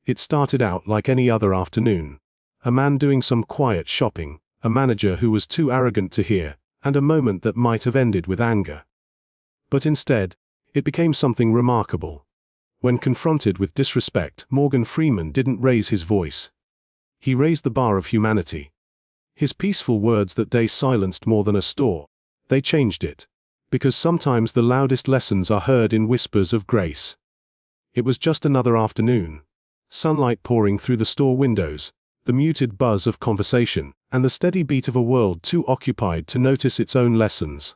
It started out like any other afternoon. A man doing some quiet shopping, a manager who was too arrogant to hear, and a moment that might have ended with anger. But instead, it became something remarkable. When confronted with disrespect, Morgan Freeman didn't raise his voice. He raised the bar of humanity. His peaceful words that day silenced more than a store. They changed it. Because sometimes the loudest lessons are heard in whispers of grace. It was just another afternoon. Sunlight pouring through the store windows, the muted buzz of conversation, and the steady beat of a world too occupied to notice its own lessons.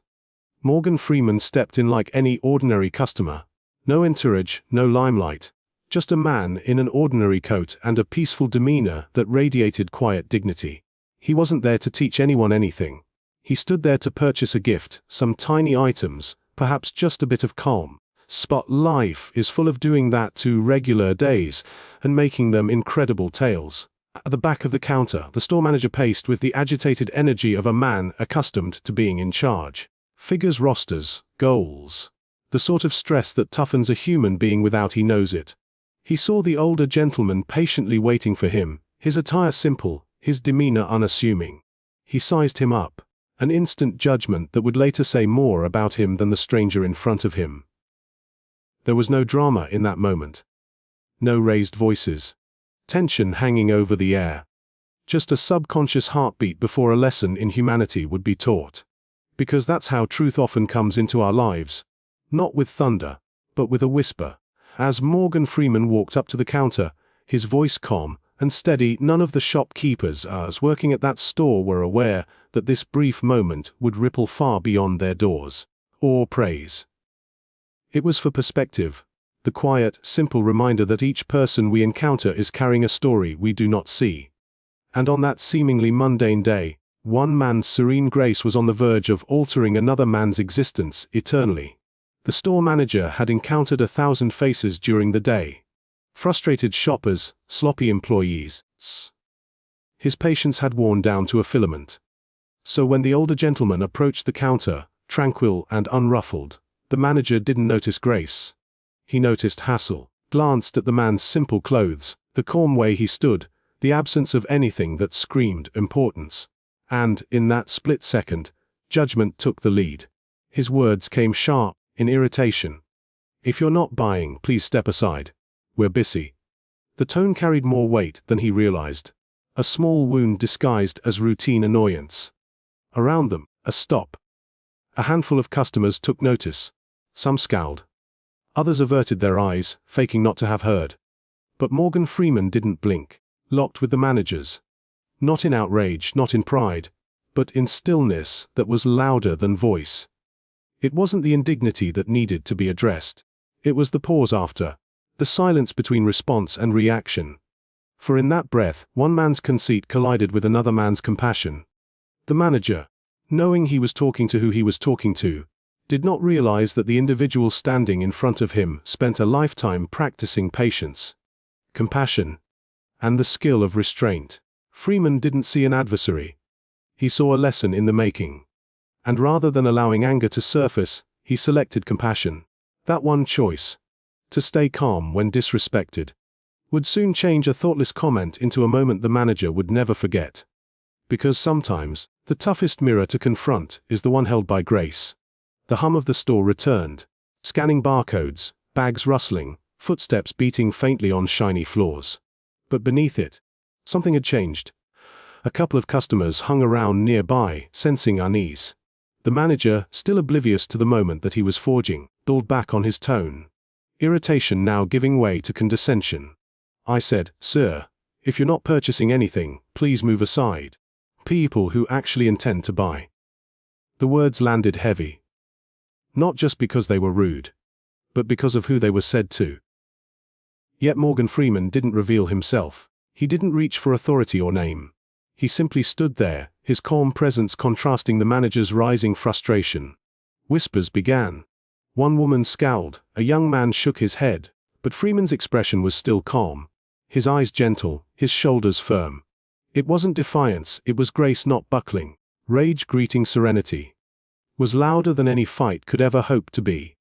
Morgan Freeman stepped in like any ordinary customer. No entourage, no limelight. Just a man in an ordinary coat and a peaceful demeanor that radiated quiet dignity. He wasn't there to teach anyone anything. He stood there to purchase a gift, some tiny items, perhaps just a bit of calm. Spot life is full of doing that to regular days, and making them incredible tales. At the back of the counter, the store manager paced with the agitated energy of a man accustomed to being in charge. Figures, rosters, goals. The sort of stress that toughens a human being without he knows it. He saw the older gentleman patiently waiting for him, his attire simple, his demeanor unassuming. He sized him up, an instant judgment that would later say more about him than the stranger in front of him. There was no drama in that moment. No raised voices. Tension hanging over the air. Just a subconscious heartbeat before a lesson in humanity would be taught. Because that's how truth often comes into our lives. Not with thunder, but with a whisper. As Morgan Freeman walked up to the counter, his voice calm and steady, none of the shopkeepers working at that store were aware that this brief moment would ripple far beyond their doors. Or praise. It was for perspective. The quiet, simple reminder that each person we encounter is carrying a story we do not see. And on that seemingly mundane day, one man's serene grace was on the verge of altering another man's existence eternally. The store manager had encountered 1,000 faces during the day. Frustrated shoppers, sloppy employees. His patience had worn down to a filament. So when the older gentleman approached the counter, tranquil and unruffled, the manager didn't notice grace. He noticed hassle, glanced at the man's simple clothes, the calm way he stood, the absence of anything that screamed importance. And, in that split second, judgment took the lead. His words came sharp, in irritation. "If you're not buying, please step aside. We're busy." The tone carried more weight than he realized. A small wound disguised as routine annoyance. Around them, a stop. A handful of customers took notice. Some scowled. Others averted their eyes, faking not to have heard. But Morgan Freeman didn't blink, locked with the managers. Not in outrage, not in pride, but in stillness that was louder than voice. It wasn't the indignity that needed to be addressed. It was the pause after, the silence between response and reaction. For in that breath, one man's conceit collided with another man's compassion. The manager, knowing he was talking to who he was talking to, did not realize that the individual standing in front of him spent a lifetime practicing patience, compassion, and the skill of restraint. Freeman didn't see an adversary. He saw a lesson in the making. And rather than allowing anger to surface, he selected compassion. That one choice, to stay calm when disrespected, would soon change a thoughtless comment into a moment the manager would never forget. Because sometimes, the toughest mirror to confront is the one held by grace. The hum of the store returned, scanning barcodes, bags rustling, footsteps beating faintly on shiny floors. But beneath it, something had changed. A couple of customers hung around nearby, sensing unease. The manager, still oblivious to the moment that he was forging, pulled back on his tone. Irritation now giving way to condescension. "I said, sir, if you're not purchasing anything, please move aside. People who actually intend to buy." The words landed heavy. Not just because they were rude, but because of who they were said to. Yet Morgan Freeman didn't reveal himself. He didn't reach for authority or name. He simply stood there, his calm presence contrasting the manager's rising frustration. Whispers began. One woman scowled, a young man shook his head, but Freeman's expression was still calm. His eyes gentle, his shoulders firm. It wasn't defiance, it was grace not buckling. Rage greeting serenity. Was louder than any fight could ever hope to be.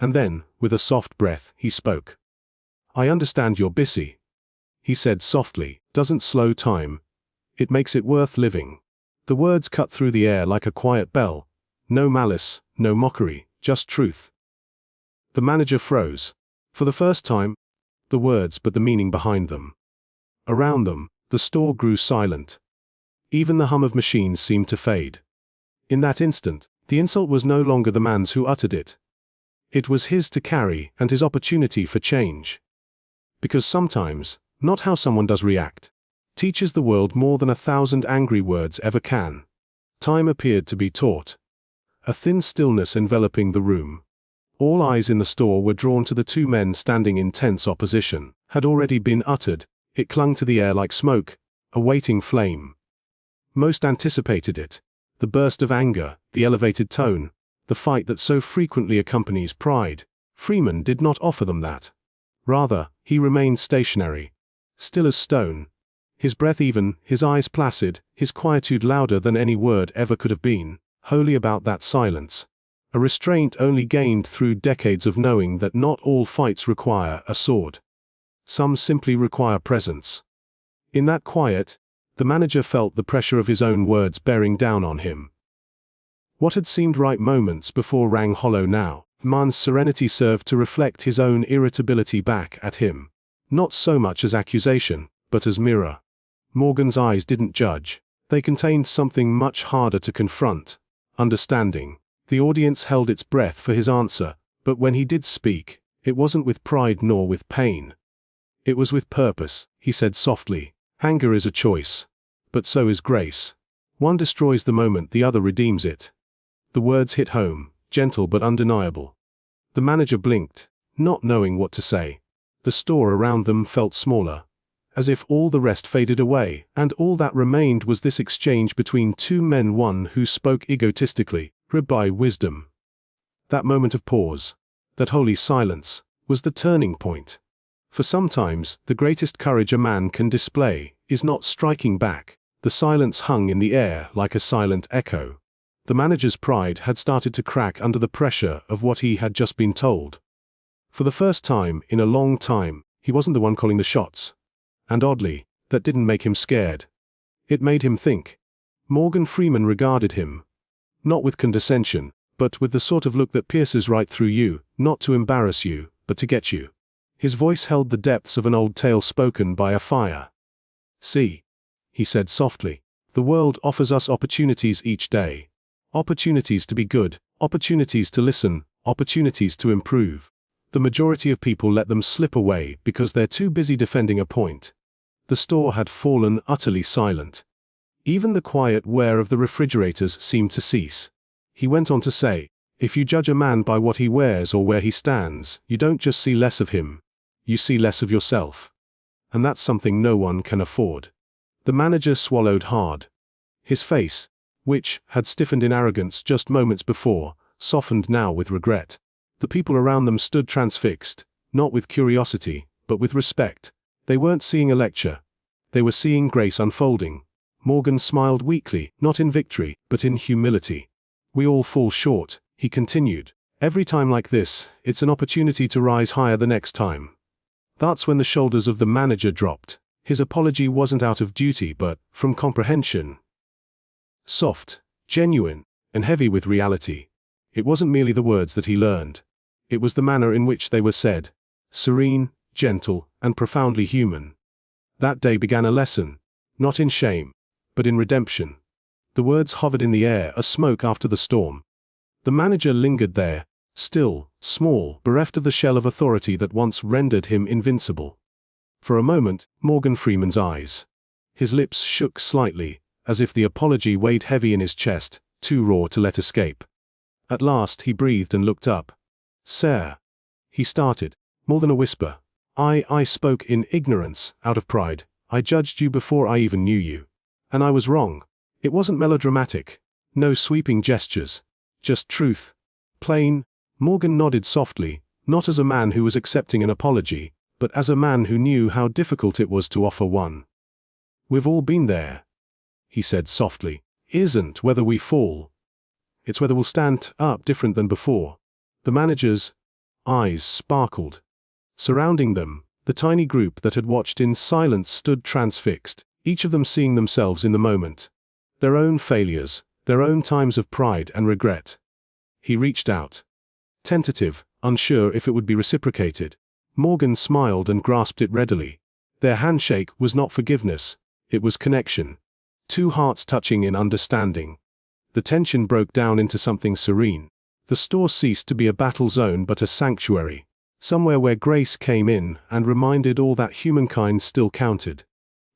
And then, with a soft breath, he spoke. "I understand you're busy. he said softly, doesn't slow time. It makes it worth living. The words cut through the air like a quiet bell. No malice, no mockery, just truth. The manager froze. For the first time, the words but the meaning behind them. Around them, the store grew silent. Even the hum of machines seemed to fade. In that instant, the insult was no longer the man's who uttered it. It was his to carry and his opportunity for change. Because sometimes, not how someone does react, teaches the world more than 1,000 angry words ever can. Time appeared to be taut. A thin stillness enveloping the room. All eyes in the store were drawn to the two men standing in tense opposition. Had already been uttered, it clung to the air like smoke, a waiting flame. Most anticipated it. The burst of anger, the elevated tone, the fight that so frequently accompanies pride. Freeman did not offer them that. Rather, he remained stationary, still as stone. His breath even, his eyes placid, his quietude louder than any word ever could have been, wholly about that silence. A restraint only gained through decades of knowing that not all fights require a sword. Some simply require presence. In that quiet, the manager felt the pressure of his own words bearing down on him. What had seemed right moments before rang hollow now. Man's serenity served to reflect his own irritability back at him. Not so much as accusation, but as mirror. Morgan's eyes didn't judge. They contained something much harder to confront. Understanding. The audience held its breath for his answer, but when he did speak, it wasn't with pride nor with pain. It was with purpose, he said softly. Anger is a choice. But so is grace. One destroys the moment, the other redeems it. The words hit home, gentle but undeniable. The manager blinked, not knowing what to say. The store around them felt smaller, as if all the rest faded away, and all that remained was this exchange between two men, one who spoke egotistically, by wisdom. That moment of pause, that holy silence, was the turning point. For sometimes, the greatest courage a man can display is not striking back. The silence hung in the air like a silent echo. The manager's pride had started to crack under the pressure of what he had just been told. For the first time in a long time, he wasn't the one calling the shots. And oddly, that didn't make him scared. It made him think. Morgan Freeman regarded him. Not with condescension, but with the sort of look that pierces right through you, not to embarrass you, but to get you. His voice held the depths of an old tale spoken by a fire. See, he said softly, the world offers us opportunities each day. Opportunities to be good, opportunities to listen, opportunities to improve. The majority of people let them slip away because they're too busy defending a point. The store had fallen utterly silent. Even the quiet whir of the refrigerators seemed to cease. He went on to say, if you judge a man by what he wears or where he stands, you don't just see less of him, you see less of yourself. And that's something no one can afford. The manager swallowed hard. His face, which had stiffened in arrogance just moments before, softened now with regret. The people around them stood transfixed, not with curiosity, but with respect. They weren't seeing a lecture. They were seeing grace unfolding. Morgan smiled weakly, not in victory, but in humility. We all fall short, he continued. Every time like this, it's an opportunity to rise higher the next time. That's when the shoulders of the manager dropped. His apology wasn't out of duty but from comprehension. Soft, genuine, and heavy with reality. It wasn't merely the words that he learned. It was the manner in which they were said. Serene, gentle, and profoundly human. That day began a lesson, not in shame, but in redemption. The words hovered in the air, a smoke after the storm. The manager lingered there, still, small, bereft of the shell of authority that once rendered him invincible. For a moment, Morgan Freeman's eyes. His lips shook slightly, as if the apology weighed heavy in his chest, too raw to let escape. At last he breathed and looked up. Sir, he started, more than a whisper. I spoke in ignorance, out of pride. I judged you before I even knew you. And I was wrong. It wasn't melodramatic. No sweeping gestures. Just truth. Plain. Morgan nodded softly, not as a man who was accepting an apology, but as a man who knew how difficult it was to offer one. We've all been there, he said softly. Isn't whether we fall. It's whether we'll stand up different than before. The manager's eyes sparkled. Surrounding them, The tiny group that had watched in silence stood transfixed, each of them seeing themselves in the moment. Their own failures, their own times of pride and regret. He reached out. Tentative, unsure if it would be reciprocated. Morgan smiled and grasped it readily. Their handshake was not forgiveness, it was connection. Two hearts touching in understanding. The tension broke down into something serene. The store ceased to be a battle zone but a sanctuary, somewhere where grace came in and reminded all that humankind still counted.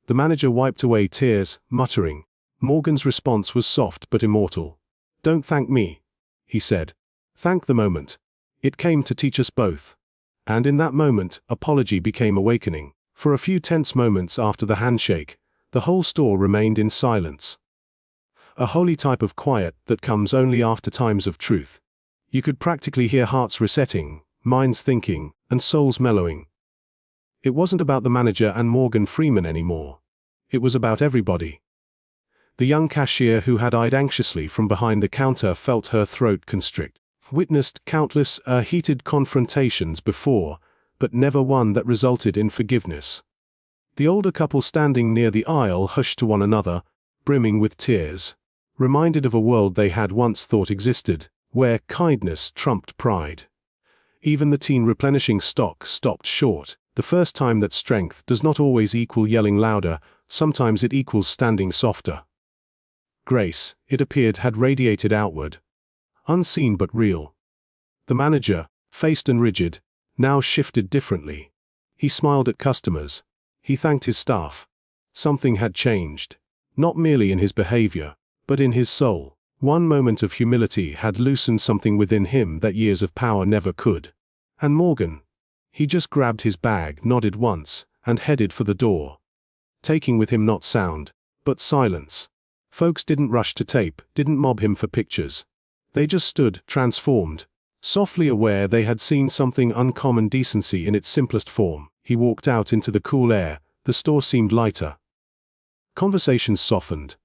The manager wiped away tears, muttering. Morgan's response was soft but immortal. "Don't thank me," he said. "Thank the moment. It came to teach us both." And in that moment, apology became awakening. For a few tense moments after the handshake, the whole store remained in silence. A holy type of quiet that comes only after times of truth. You could practically hear hearts resetting, minds thinking, and souls mellowing. It wasn't about the manager and Morgan Freeman anymore. It was about everybody. The young cashier who had eyed anxiously from behind the counter felt her throat constrict. Witnessed countless heated confrontations before, but never one that resulted in forgiveness. The older couple standing near the aisle hushed to one another, brimming with tears, reminded of a world they had once thought existed, where kindness trumped pride. Even the teen replenishing stock stopped short, the first time that strength does not always equal yelling louder, sometimes it equals standing softer. Grace, it appeared, had radiated outward. Unseen but real. The manager, faced and rigid, now shifted differently. He smiled at customers. He thanked his staff. Something had changed. Not merely in his behavior, but in his soul. One moment of humility had loosened something within him that years of power never could. And Morgan? He just grabbed his bag, nodded once, and headed for the door. Taking with him not sound, but silence. Folks didn't rush to tape, didn't mob him for pictures. They just stood, transformed, softly aware they had seen something uncommon, decency in its simplest form. He walked out into the cool air, the store seemed lighter. Conversations softened.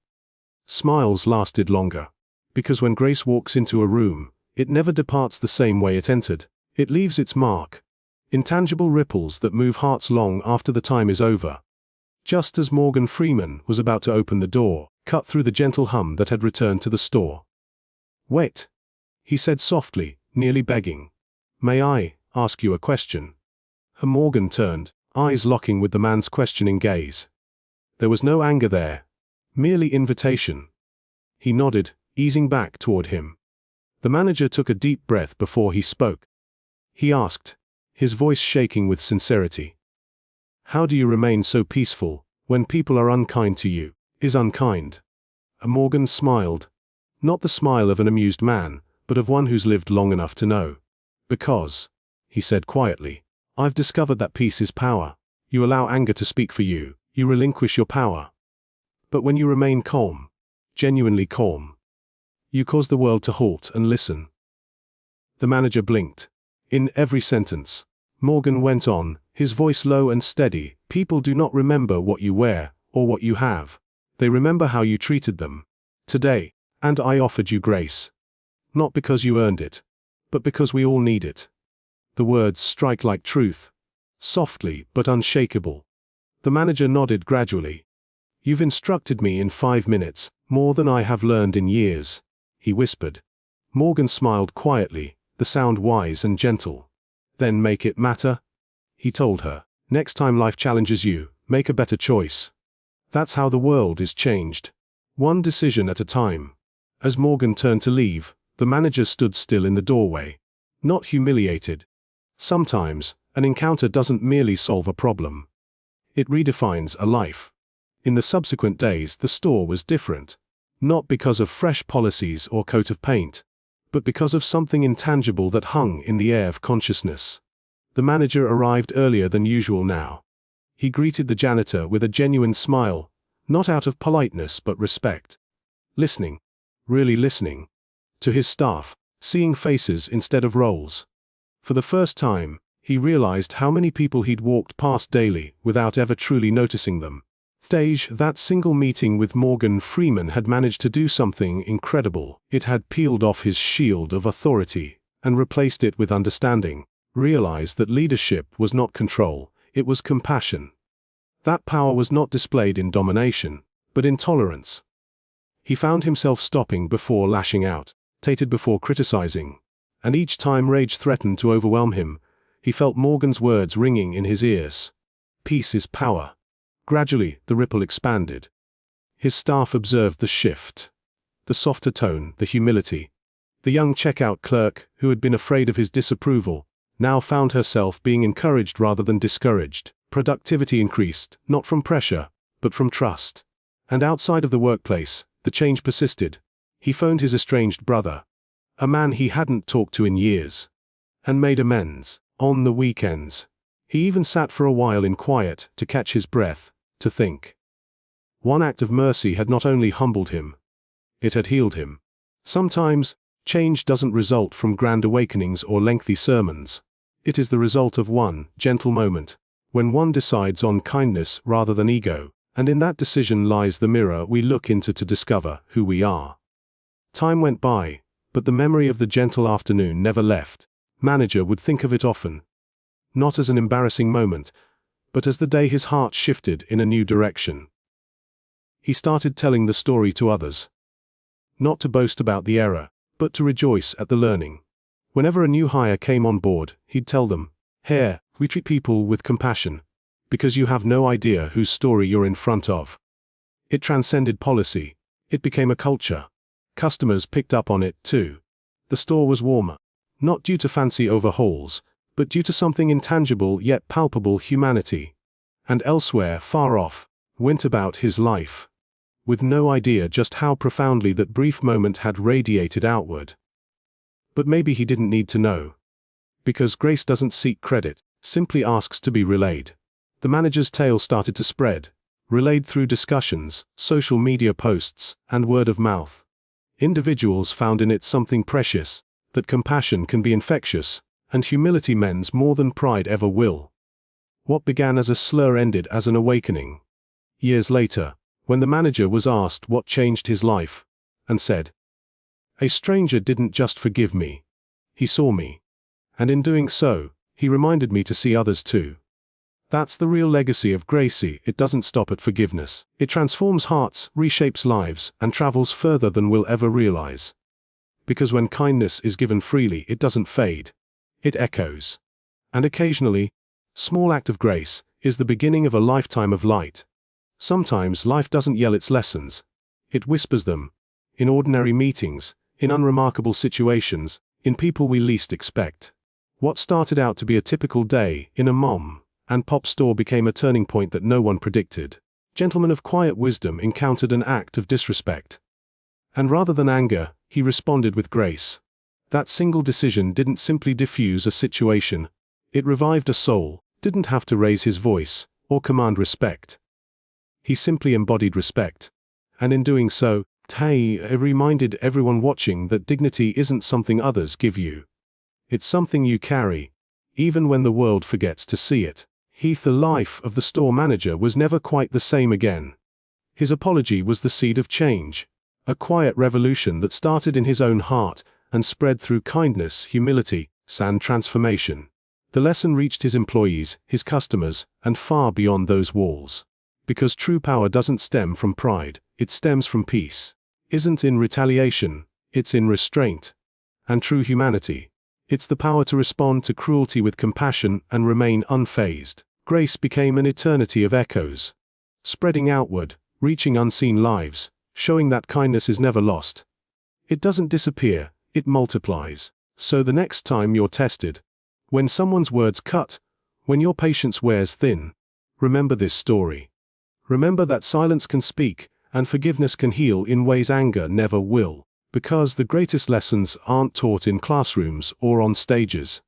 Smiles lasted longer. Because when grace walks into a room, it never departs the same way it entered. It leaves its mark. Intangible ripples that move hearts long after the time is over. Just as Morgan Freeman was about to open the door, cut through the gentle hum that had returned to the store. "Wait," he said softly, nearly begging. "May I ask you a question?" Morgan turned, eyes locking with the man's questioning gaze. There was no anger there, merely invitation. He nodded, easing back toward him. The manager took a deep breath before he spoke. He asked, his voice shaking with sincerity. "How do you remain so peaceful when people are unkind to you?" "Is unkind?" Morgan smiled. Not the smile of an amused man, but of one who's lived long enough to know. "Because," he said quietly, "I've discovered that peace is power. You allow anger to speak for you, you relinquish your power. But when you remain calm, genuinely calm, you cause the world to halt and listen." The manager blinked. In every sentence, Morgan went on, his voice low and steady. "People do not remember what you wear, or what you have. They remember how you treated them. Today, and I offered you grace. Not because you earned it, but because we all need it." The words strike like truth. Softly, but unshakable. The manager nodded gradually. "You've instructed me in 5 minutes, more than I have learned in years," he whispered. Morgan smiled quietly, the sound wise and gentle. "Then make it matter," he told her. "Next time life challenges you, make a better choice." That's how the world is changed. One decision at a time. As Morgan turned to leave, the manager stood still in the doorway. Not humiliated. Sometimes, an encounter doesn't merely solve a problem. It redefines a life. In the subsequent days, the store was different. Not because of fresh policies or coat of paint, but because of something intangible that hung in the air of consciousness. The manager arrived earlier than usual now. He greeted the janitor with a genuine smile, not out of politeness but respect. Listening, really listening, to his staff, seeing faces instead of roles. For the first time, he realized how many people he'd walked past daily without ever truly noticing them. That single meeting with Morgan Freeman had managed to do something incredible. It had peeled off his shield of authority and replaced it with understanding. Realized that leadership was not control, It was compassion. That power was not displayed in domination, but in tolerance. He found himself stopping before lashing out, tated before criticizing, and each time rage threatened to overwhelm him, he felt Morgan's words ringing in his ears. Peace is power. Gradually, the ripple expanded. His staff observed the shift. The softer tone, the humility. The young checkout clerk, who had been afraid of his disapproval, now found herself being encouraged rather than discouraged. Productivity increased, not from pressure, but from trust. And outside of the workplace, the change persisted. He phoned his estranged brother, a man he hadn't talked to in years, and made amends. On the weekends, he even sat for a while in quiet to catch his breath, to think. One act of mercy had not only humbled him, it had healed him. Sometimes, change doesn't result from grand awakenings or lengthy sermons. It is the result of one gentle moment, when one decides on kindness rather than ego, and in that decision lies the mirror we look into to discover who we are. Time went by, but the memory of the gentle afternoon never left. Manager would think of it often. Not as an embarrassing moment, but as the day his heart shifted in a new direction. He started telling the story to others. Not to boast about the error, but to rejoice at the learning. Whenever a new hire came on board, he'd tell them, "Here, we treat people with compassion, because you have no idea whose story you're in front of." It transcended policy. It became a culture. Customers picked up on it too. The store was warmer, not due to fancy overhauls, but due to something intangible yet palpable: humanity. And elsewhere, far off, went about his life, with no idea just how profoundly that brief moment had radiated outward. But maybe he didn't need to know. Because grace doesn't seek credit, simply asks to be relayed. The manager's tale started to spread, relayed through discussions, social media posts, and word of mouth. Individuals found in it something precious, that compassion can be infectious, and humility mends more than pride ever will. What began as a slur ended as an awakening. Years later, when the manager was asked what changed his life, and said, "A stranger didn't just forgive me. He saw me. And in doing so, he reminded me to see others too." That's the real legacy of Gracie. It doesn't stop at forgiveness. It transforms hearts, reshapes lives, and travels further than we'll ever realize. Because when kindness is given freely, it doesn't fade. It echoes. And occasionally, small act of grace is the beginning of a lifetime of light. Sometimes life doesn't yell its lessons. It whispers them. In ordinary meetings, in unremarkable situations, in people we least expect. What started out to be a typical day in a mom and pop store became a turning point that no one predicted. Gentleman of quiet wisdom encountered an act of disrespect. And rather than anger, he responded with grace. That single decision didn't simply diffuse a situation. It revived a soul, didn't have to raise his voice or command respect. He simply embodied respect. And in doing so, he reminded everyone watching that dignity isn't something others give you. It's something you carry, even when the world forgets to see it. The life of the store manager was never quite the same again. His apology was the seed of change, a quiet revolution that started in his own heart and spread through kindness, humility, and transformation. The lesson reached his employees, his customers, and far beyond those walls. Because true power doesn't stem from pride, it stems from peace. Isn't in retaliation, it's in restraint. And true humanity, it's the power to respond to cruelty with compassion and remain unfazed. Grace became an eternity of echoes, spreading outward, reaching unseen lives, showing that kindness is never lost. It doesn't disappear, it multiplies. So the next time you're tested, when someone's words cut, when your patience wears thin, remember this story. Remember that silence can speak, and forgiveness can heal in ways anger never will. Because the greatest lessons aren't taught in classrooms or on stages.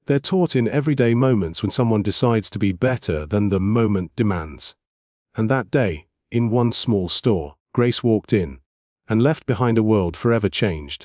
They're taught in everyday moments when someone decides to be better than the moment demands. And that day, in one small store, Grace walked in, and left behind a world forever changed.